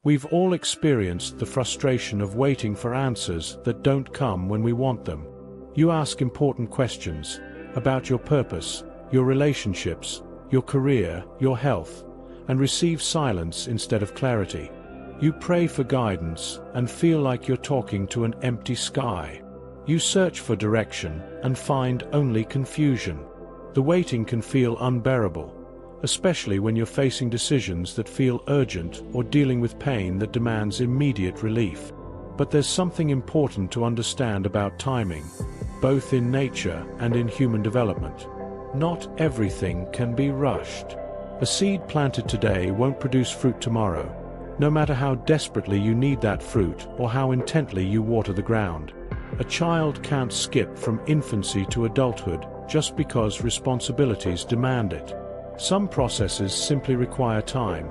We've all experienced the frustration of waiting for answers that don't come when we want them. You ask important questions about your purpose, your relationships, your career, your health, and receive silence instead of clarity. You pray for guidance and feel like you're talking to an empty sky. You search for direction and find only confusion. The waiting can feel unbearable, especially when you're facing decisions that feel urgent or dealing with pain that demands immediate relief. But there's something important to understand about timing, both in nature and in human development. Not everything can be rushed. A seed planted today won't produce fruit tomorrow, no matter how desperately you need that fruit or how intently you water the ground. A child can't skip from infancy to adulthood just because responsibilities demand it. Some processes simply require time,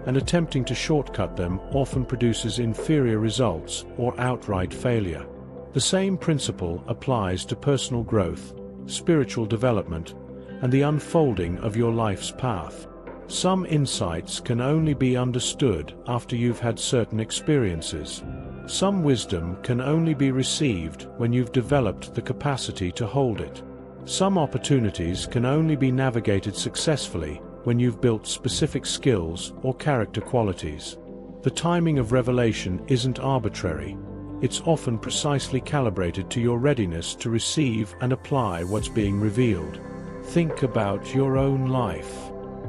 and attempting to shortcut them often produces inferior results or outright failure. The same principle applies to personal growth, spiritual development, and the unfolding of your life's path. Some insights can only be understood after you've had certain experiences. Some wisdom can only be received when you've developed the capacity to hold it. Some opportunities can only be navigated successfully when you've built specific skills or character qualities. The timing of revelation isn't arbitrary. It's often precisely calibrated to your readiness to receive and apply what's being revealed. Think about your own life.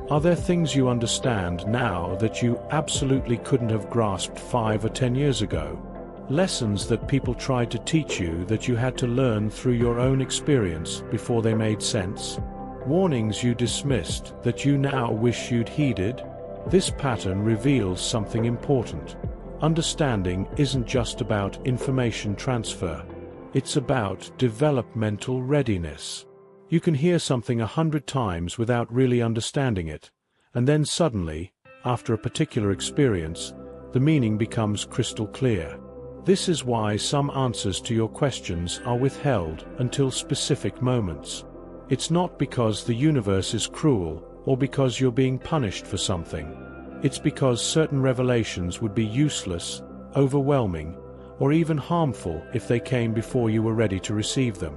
Are there things you understand now that you absolutely couldn't have grasped 5 or 10 years ago? Lessons that people tried to teach you that you had to learn through your own experience before they made sense? Warnings you dismissed that you now wish you'd heeded? This pattern reveals something important. Understanding isn't just about information transfer. It's about developmental readiness. You can hear something 100 times without really understanding it, and then suddenly, after a particular experience, the meaning becomes crystal clear. This is why some answers to your questions are withheld until specific moments. It's not because the universe is cruel or because you're being punished for something. It's because certain revelations would be useless, overwhelming, or even harmful if they came before you were ready to receive them.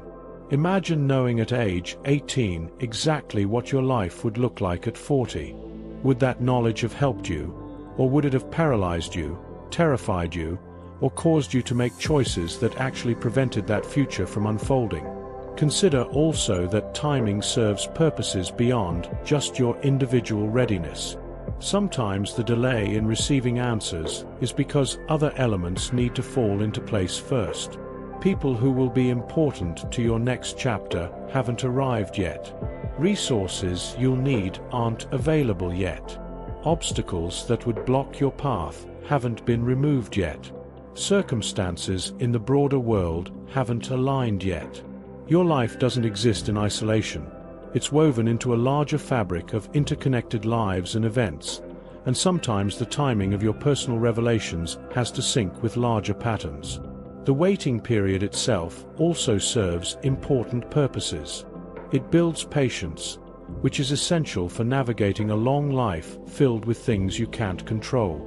Imagine knowing at age 18 exactly what your life would look like at 40. Would that knowledge have helped you, or would it have paralyzed you, terrified you, or caused you to make choices that actually prevented that future from unfolding? Consider also that timing serves purposes beyond just your individual readiness. Sometimes the delay in receiving answers is because other elements need to fall into place first. People who will be important to your next chapter haven't arrived yet. Resources you'll need aren't available yet. Obstacles that would block your path haven't been removed yet. Circumstances in the broader world haven't aligned yet. Your life doesn't exist in isolation. It's woven into a larger fabric of interconnected lives and events, and sometimes the timing of your personal revelations has to sync with larger patterns. The waiting period itself also serves important purposes. It builds patience, which is essential for navigating a long life filled with things you can't control.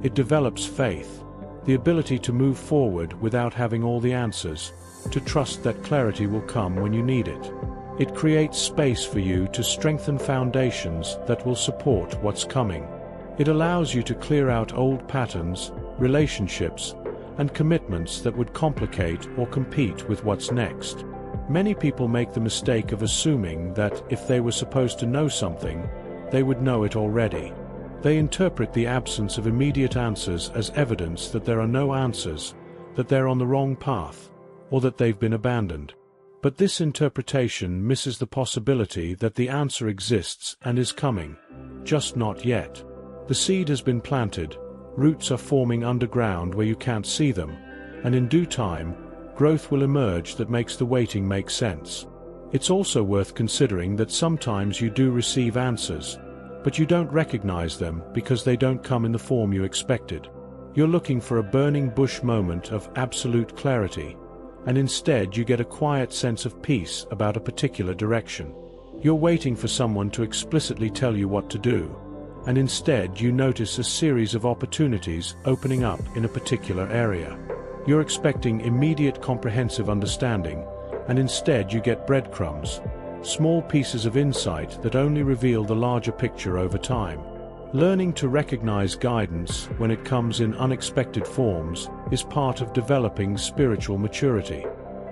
It develops faith, the ability to move forward without having all the answers, to trust that clarity will come when you need it. It creates space for you to strengthen foundations that will support what's coming. It allows you to clear out old patterns, relationships, and commitments that would complicate or compete with what's next. Many people make the mistake of assuming that if they were supposed to know something, they would know it already. They interpret the absence of immediate answers as evidence that there are no answers, that they're on the wrong path, or that they've been abandoned. But this interpretation misses the possibility that the answer exists and is coming, just not yet. The seed has been planted, roots are forming underground where you can't see them, and in due time, growth will emerge that makes the waiting make sense. It's also worth considering that sometimes you do receive answers, but you don't recognize them because they don't come in the form you expected. You're looking for a burning bush moment of absolute clarity, and instead you get a quiet sense of peace about a particular direction. You're waiting for someone to explicitly tell you what to do, and instead you notice a series of opportunities opening up in a particular area. You're expecting immediate comprehensive understanding, and instead you get breadcrumbs, small pieces of insight that only reveal the larger picture over time. Learning to recognize guidance when it comes in unexpected forms is part of developing spiritual maturity.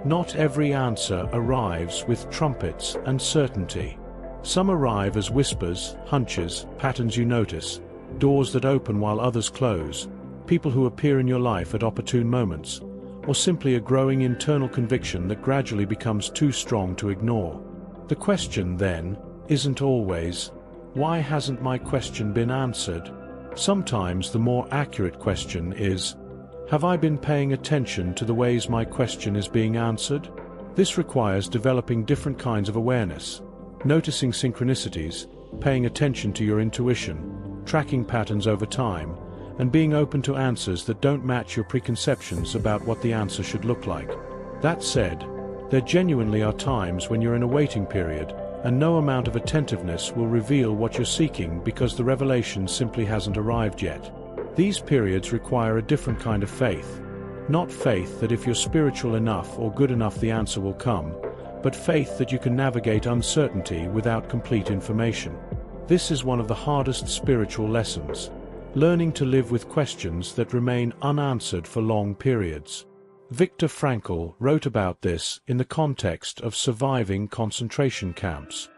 Not every answer arrives with trumpets and certainty. Some arrive as whispers, hunches, patterns you notice, doors that open while others close, people who appear in your life at opportune moments, or simply a growing internal conviction that gradually becomes too strong to ignore. The question, then, isn't always, "Why hasn't my question been answered?" Sometimes the more accurate question is, "Have I been paying attention to the ways my question is being answered?" This requires developing different kinds of awareness, noticing synchronicities, paying attention to your intuition, tracking patterns over time, and being open to answers that don't match your preconceptions about what the answer should look like. That said, there genuinely are times when you're in a waiting period, and no amount of attentiveness will reveal what you're seeking because the revelation simply hasn't arrived yet. These periods require a different kind of faith. Not faith that if you're spiritual enough or good enough the answer will come, but faith that you can navigate uncertainty without complete information. This is one of the hardest spiritual lessons, learning to live with questions that remain unanswered for long periods. Viktor Frankl wrote about this in the context of surviving concentration camps.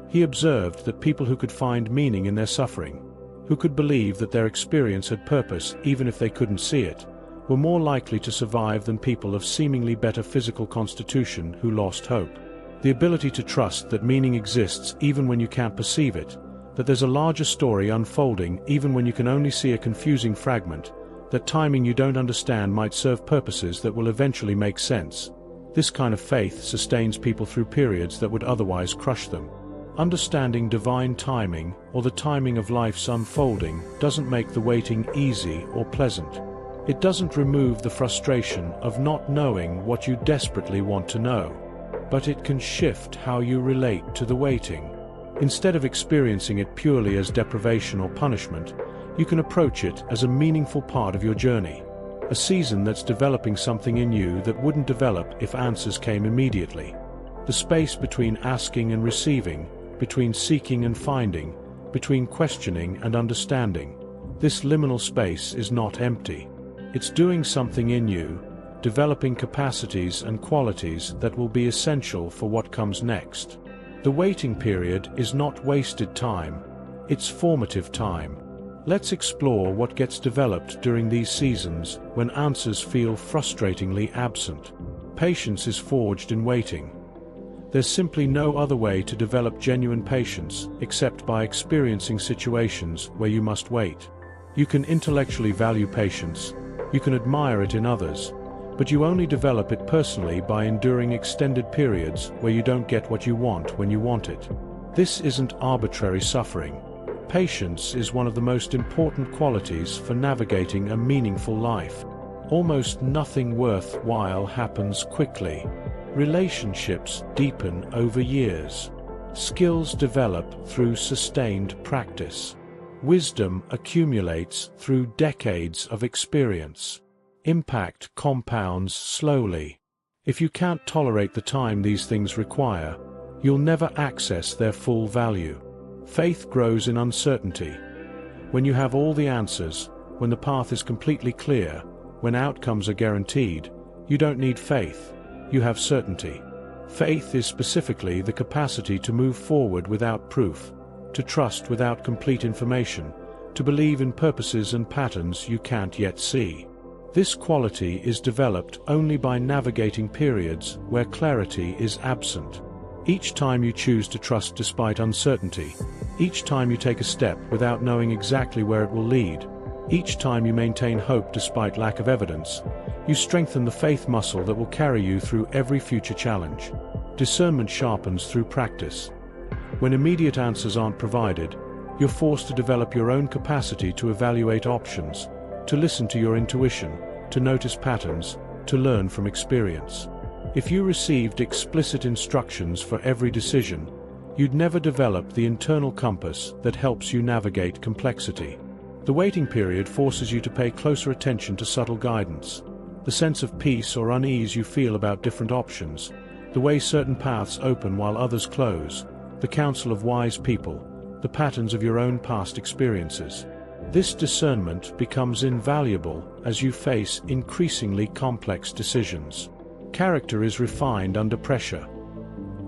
He observed that people who could find meaning in their suffering, who could believe that their experience had purpose even if they couldn't see it, were more likely to survive than people of seemingly better physical constitution who lost hope. The ability to trust that meaning exists even when you can't perceive it, that there's a larger story unfolding even when you can only see a confusing fragment, that timing you don't understand might serve purposes that will eventually make sense. This kind of faith sustains people through periods that would otherwise crush them. Understanding divine timing, or the timing of life's unfolding, doesn't make the waiting easy or pleasant. It doesn't remove the frustration of not knowing what you desperately want to know, but it can shift how you relate to the waiting. Instead of experiencing it purely as deprivation or punishment, you can approach it as a meaningful part of your journey, a season that's developing something in you that wouldn't develop if answers came immediately. The space between asking and receiving, between seeking and finding, between questioning and understanding. This liminal space is not empty. It's doing something in you, developing capacities and qualities that will be essential for what comes next. The waiting period is not wasted time, it's formative time. Let's explore what gets developed during these seasons when answers feel frustratingly absent. Patience is forged in waiting. There's simply no other way to develop genuine patience except by experiencing situations where you must wait. You can intellectually value patience, you can admire it in others, but you only develop it personally by enduring extended periods where you don't get what you want when you want it. This isn't arbitrary suffering. Patience is one of the most important qualities for navigating a meaningful life. Almost nothing worthwhile happens quickly. Relationships deepen over years. Skills develop through sustained practice. Wisdom accumulates through decades of experience. Impact compounds slowly. If you can't tolerate the time these things require, you'll never access their full value. Faith grows in uncertainty. When you have all the answers, when the path is completely clear, when outcomes are guaranteed, you don't need faith, you have certainty. Faith is specifically the capacity to move forward without proof, to trust without complete information, to believe in purposes and patterns you can't yet see. This quality is developed only by navigating periods where clarity is absent. Each time you choose to trust despite uncertainty, each time you take a step without knowing exactly where it will lead, each time you maintain hope despite lack of evidence, you strengthen the faith muscle that will carry you through every future challenge. Discernment sharpens through practice. When immediate answers aren't provided, you're forced to develop your own capacity to evaluate options, to listen to your intuition, to notice patterns, to learn from experience. If you received explicit instructions for every decision, You'd never develop the internal compass that helps you navigate complexity. The waiting period forces you to pay closer attention to subtle guidance. The sense of peace or unease you feel about different options, the way certain paths open while others close, the counsel of wise people, the patterns of your own past experiences. This discernment becomes invaluable as you face increasingly complex decisions. Character is refined under pressure.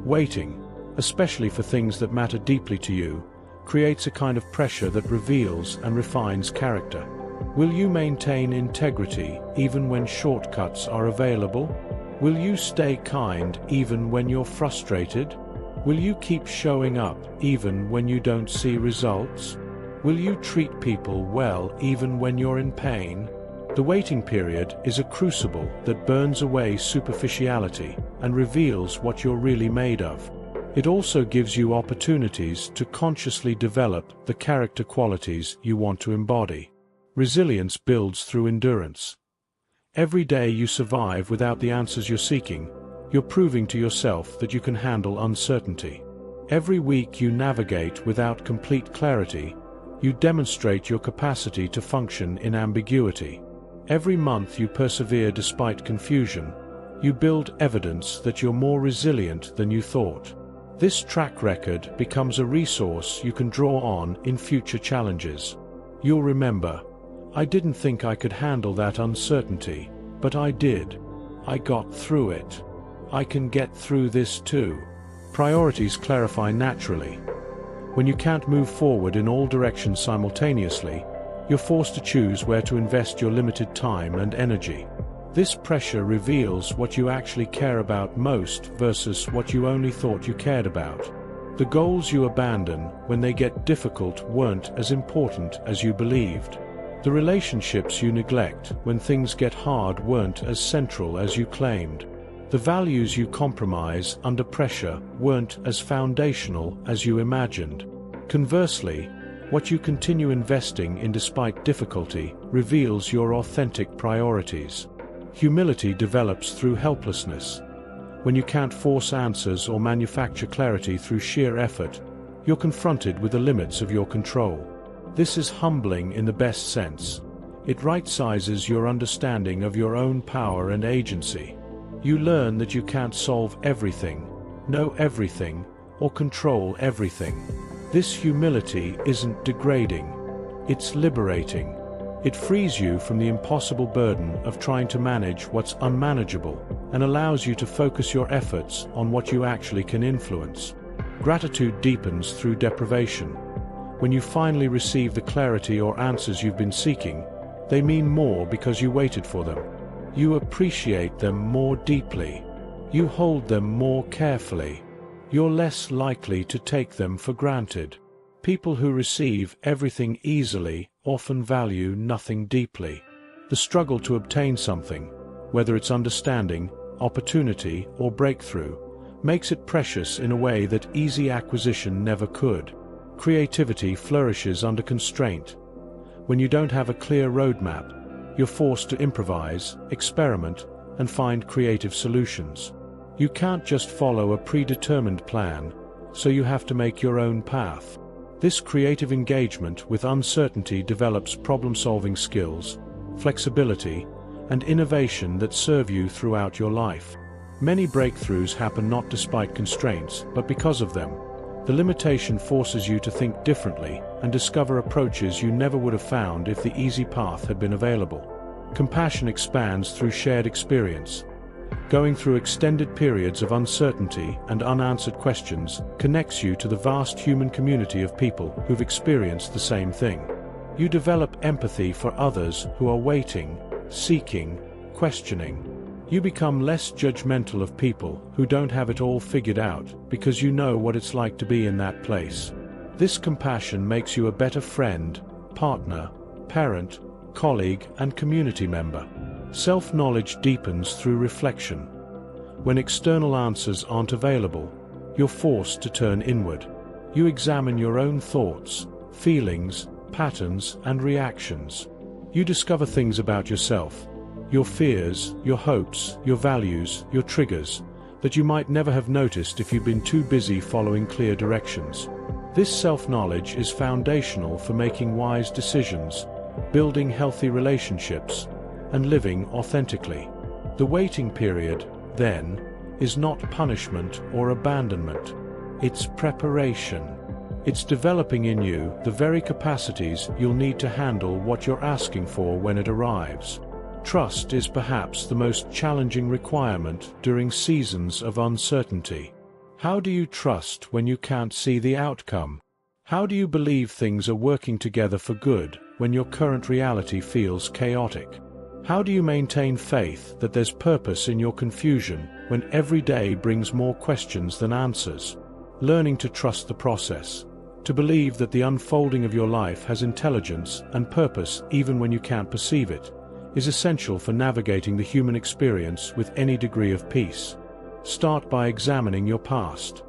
Waiting, especially for things that matter deeply to you, creates a kind of pressure that reveals and refines character. Will you maintain integrity even when shortcuts are available? Will you stay kind even when you're frustrated? Will you keep showing up even when you don't see results? Will you treat people well even when you're in pain? The waiting period is a crucible that burns away superficiality and reveals what you're really made of. It also gives you opportunities to consciously develop the character qualities you want to embody. Resilience builds through endurance. Every day you survive without the answers you're seeking, you're proving to yourself that you can handle uncertainty. Every week you navigate without complete clarity, you demonstrate your capacity to function in ambiguity. Every month you persevere despite confusion, you build evidence that you're more resilient than you thought. This track record becomes a resource you can draw on in future challenges. You'll remember, I didn't think I could handle that uncertainty, but I did. I got through it. I can get through this too. Priorities clarify naturally. When you can't move forward in all directions simultaneously, you're forced to choose where to invest your limited time and energy. This pressure reveals what you actually care about most versus what you only thought you cared about. The goals you abandon when they get difficult weren't as important as you believed. The relationships you neglect when things get hard weren't as central as you claimed. The values you compromise under pressure weren't as foundational as you imagined. Conversely, what you continue investing in despite difficulty reveals your authentic priorities. Humility develops through helplessness. When you can't force answers or manufacture clarity through sheer effort, you're confronted with the limits of your control. This is humbling in the best sense. It right-sizes your understanding of your own power and agency. You learn that you can't solve everything, know everything, or control everything. This humility isn't degrading. It's liberating. It frees you from the impossible burden of trying to manage what's unmanageable and allows you to focus your efforts on what you actually can influence. Gratitude deepens through deprivation. When you finally receive the clarity or answers you've been seeking, they mean more because you waited for them. You appreciate them more deeply. You hold them more carefully. You're less likely to take them for granted. People who receive everything easily often value nothing deeply. The struggle to obtain something, whether it's understanding, opportunity, or breakthrough, makes it precious in a way that easy acquisition never could. Creativity flourishes under constraint. When you don't have a clear roadmap, you're forced to improvise, experiment, and find creative solutions. You can't just follow a predetermined plan, so you have to make your own path. This creative engagement with uncertainty develops problem-solving skills, flexibility, and innovation that serve you throughout your life. Many breakthroughs happen not despite constraints, but because of them. The limitation forces you to think differently and discover approaches you never would have found if the easy path had been available. Compassion expands through shared experience. Going through extended periods of uncertainty and unanswered questions connects you to the vast human community of people who've experienced the same thing. You develop empathy for others who are waiting, seeking, questioning. You become less judgmental of people who don't have it all figured out because you know what it's like to be in that place. This compassion makes you a better friend, partner, parent, colleague, and community member. Self-knowledge deepens through reflection. When external answers aren't available, you're forced to turn inward. You examine your own thoughts, feelings, patterns, and reactions. You discover things about yourself, your fears, your hopes, your values, your triggers, that you might never have noticed if you'd been too busy following clear directions. This self-knowledge is foundational for making wise decisions, building healthy relationships, and living authentically. The waiting period, then, is not punishment or abandonment. It's preparation. It's developing in you the very capacities you'll need to handle what you're asking for when it arrives. Trust is perhaps the most challenging requirement during seasons of uncertainty. How do you trust when you can't see the outcome? How do you believe things are working together for good when your current reality feels chaotic? How do you maintain faith that there's purpose in your confusion when every day brings more questions than answers? Learning to trust the process, to believe that the unfolding of your life has intelligence and purpose even when you can't perceive it, is essential for navigating the human experience with any degree of peace. Start by examining your past.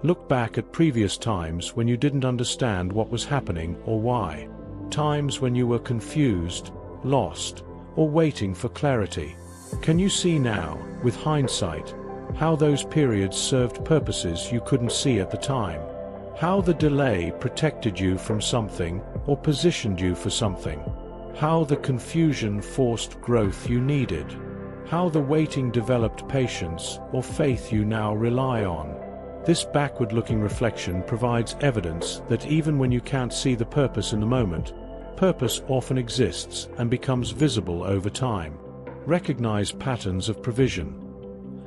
Look back at previous times when you didn't understand what was happening or why. Times when you were confused, lost, or waiting for clarity. Can you see now, with hindsight, how those periods served purposes you couldn't see at the time? How the delay protected you from something or positioned you for something? How the confusion forced growth you needed? How the waiting developed patience or faith you now rely on? This backward-looking reflection provides evidence that even when you can't see the purpose in the moment, purpose often exists and becomes visible over time. Recognize patterns of provision.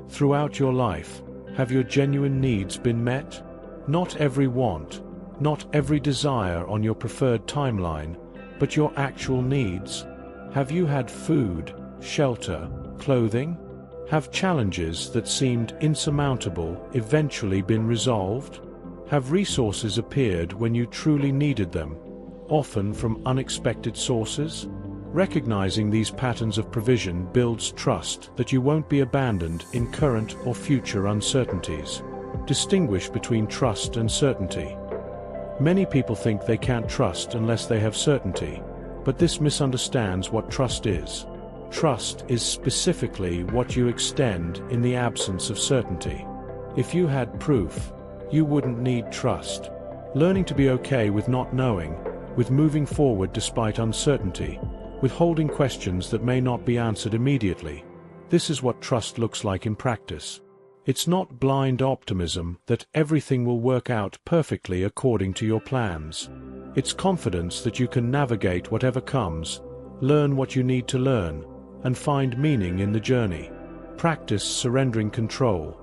Throughout your life, have your genuine needs been met? Not every want, not every desire on your preferred timeline, but your actual needs. Have you had food, shelter, clothing? Have challenges that seemed insurmountable eventually been resolved? Have resources appeared when you truly needed them, often from unexpected sources? Recognizing these patterns of provision builds trust that you won't be abandoned in current or future uncertainties. Distinguish between trust and certainty. Many people think they can't trust unless they have certainty, but this misunderstands what trust is. Trust is specifically what you extend in the absence of certainty. If you had proof, you wouldn't need trust. Learning to be okay with not knowing, with moving forward despite uncertainty, with holding questions that may not be answered immediately. This is what trust looks like in practice. It's not blind optimism that everything will work out perfectly according to your plans. It's confidence that you can navigate whatever comes, learn what you need to learn, and find meaning in the journey. Practice surrendering control.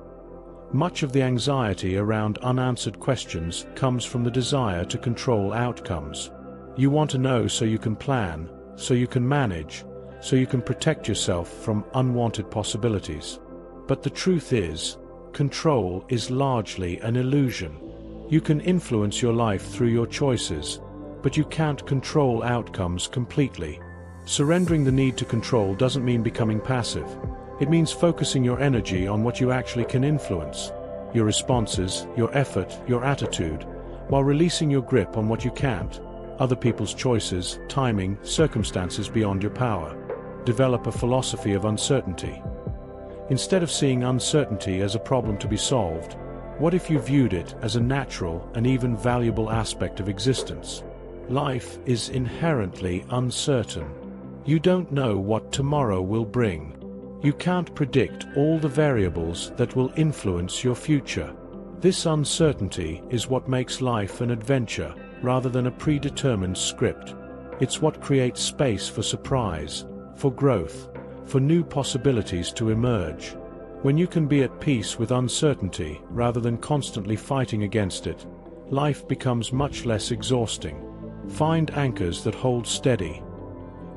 Much of the anxiety around unanswered questions comes from the desire to control outcomes. You want to know so you can plan, so you can manage, so you can protect yourself from unwanted possibilities. But the truth is, control is largely an illusion. You can influence your life through your choices, but you can't control outcomes completely. Surrendering the need to control doesn't mean becoming passive. It means focusing your energy on what you actually can influence, your responses, your effort, your attitude, while releasing your grip on what you can't, other people's choices, timing, circumstances beyond your power. Develop a philosophy of uncertainty. Instead of seeing uncertainty as a problem to be solved, what if you viewed it as a natural and even valuable aspect of existence? Life is inherently uncertain. You don't know what tomorrow will bring. You can't predict all the variables that will influence your future. This uncertainty is what makes life an adventure rather than a predetermined script. It's what creates space for surprise, for growth, for new possibilities to emerge. When you can be at peace with uncertainty rather than constantly fighting against it, life becomes much less exhausting. Find anchors that hold steady.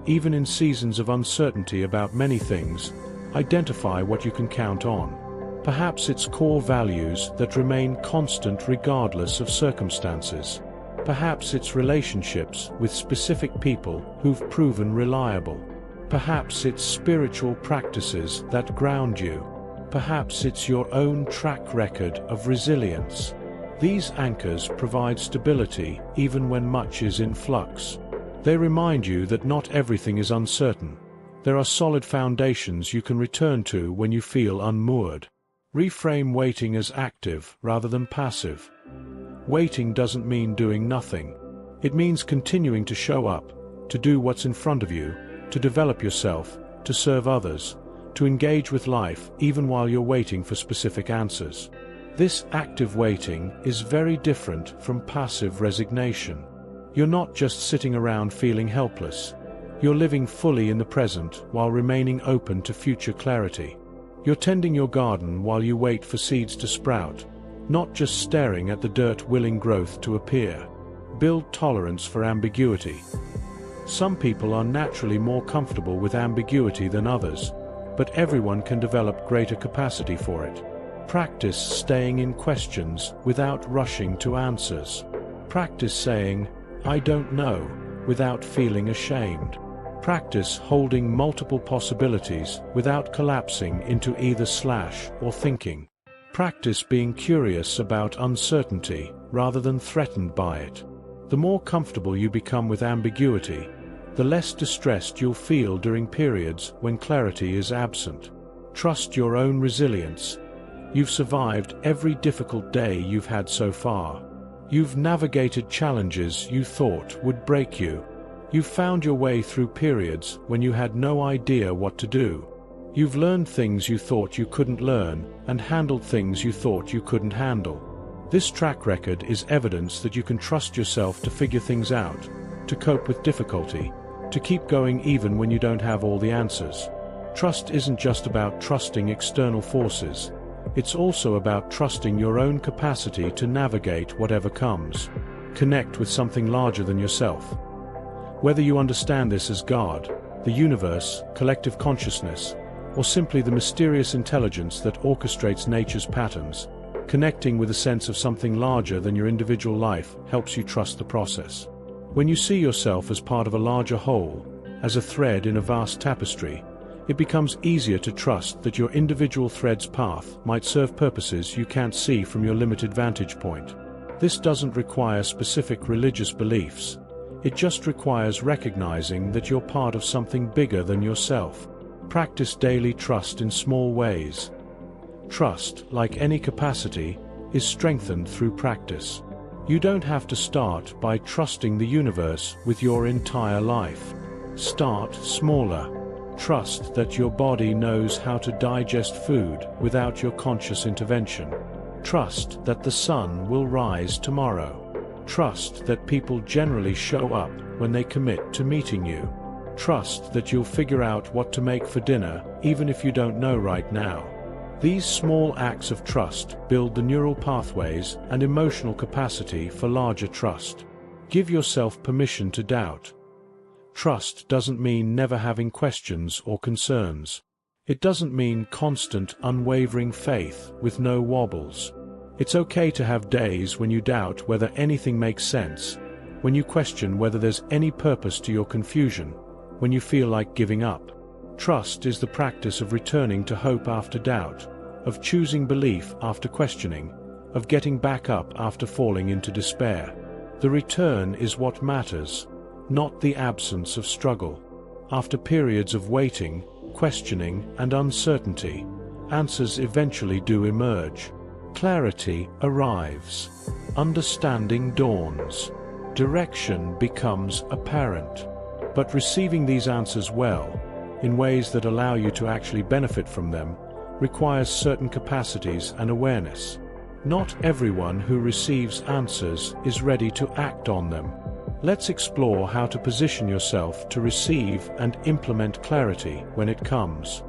Even in seasons of uncertainty about many things, identify what you can count on. Perhaps it's core values that remain constant regardless of circumstances. Perhaps it's relationships with specific people who've proven reliable. Perhaps it's spiritual practices that ground you. Perhaps it's your own track record of resilience. These anchors provide stability even when much is in flux. They remind you that not everything is uncertain. There are solid foundations you can return to when you feel unmoored. Reframe waiting as active rather than passive. Waiting doesn't mean doing nothing. It means continuing to show up, to do what's in front of you, to develop yourself, to serve others, to engage with life even while you're waiting for specific answers. This active waiting is very different from passive resignation. You're not just sitting around feeling helpless. You're living fully in the present while remaining open to future clarity. You're tending your garden while you wait for seeds to sprout, not just staring at the dirt willing growth to appear. Build tolerance for ambiguity. Some people are naturally more comfortable with ambiguity than others, but everyone can develop greater capacity for it. Practice staying in questions without rushing to answers. Practice saying, "I don't know," without feeling ashamed. Practice holding multiple possibilities without collapsing into either slash or thinking. Practice being curious about uncertainty rather than threatened by it. The more comfortable you become with ambiguity, the less distressed you'll feel during periods when clarity is absent. Trust your own resilience. You've survived every difficult day you've had so far. You've navigated challenges you thought would break you. You've found your way through periods when you had no idea what to do. You've learned things you thought you couldn't learn and handled things you thought you couldn't handle. This track record is evidence that you can trust yourself to figure things out, to cope with difficulty, to keep going even when you don't have all the answers. Trust isn't just about trusting external forces. It's also about trusting your own capacity to navigate whatever comes. Connect with something larger than yourself. Whether you understand this as God, the universe, collective consciousness, or simply the mysterious intelligence that orchestrates nature's patterns, connecting with a sense of something larger than your individual life helps you trust the process. When you see yourself as part of a larger whole, as a thread in a vast tapestry, it becomes easier to trust that your individual thread's path might serve purposes you can't see from your limited vantage point. This doesn't require specific religious beliefs. It just requires recognizing that you're part of something bigger than yourself. Practice daily trust in small ways. Trust, like any capacity, is strengthened through practice. You don't have to start by trusting the universe with your entire life. Start smaller. Trust that your body knows how to digest food without your conscious intervention. Trust that the sun will rise tomorrow. Trust that people generally show up when they commit to meeting you. Trust that you'll figure out what to make for dinner, even if you don't know right now. These small acts of trust build the neural pathways and emotional capacity for larger trust. Give yourself permission to doubt. Trust doesn't mean never having questions or concerns. It doesn't mean constant, unwavering faith with no wobbles. It's okay to have days when you doubt whether anything makes sense, when you question whether there's any purpose to your confusion, when you feel like giving up. Trust is the practice of returning to hope after doubt, of choosing belief after questioning, of getting back up after falling into despair. The return is what matters, not the absence of struggle. After periods of waiting, questioning, and uncertainty, answers eventually do emerge. Clarity arrives. Understanding dawns. Direction becomes apparent. But receiving these answers well, in ways that allow you to actually benefit from them, requires certain capacities and awareness. Not everyone who receives answers is ready to act on them. Let's explore how to position yourself to receive and implement clarity when it comes.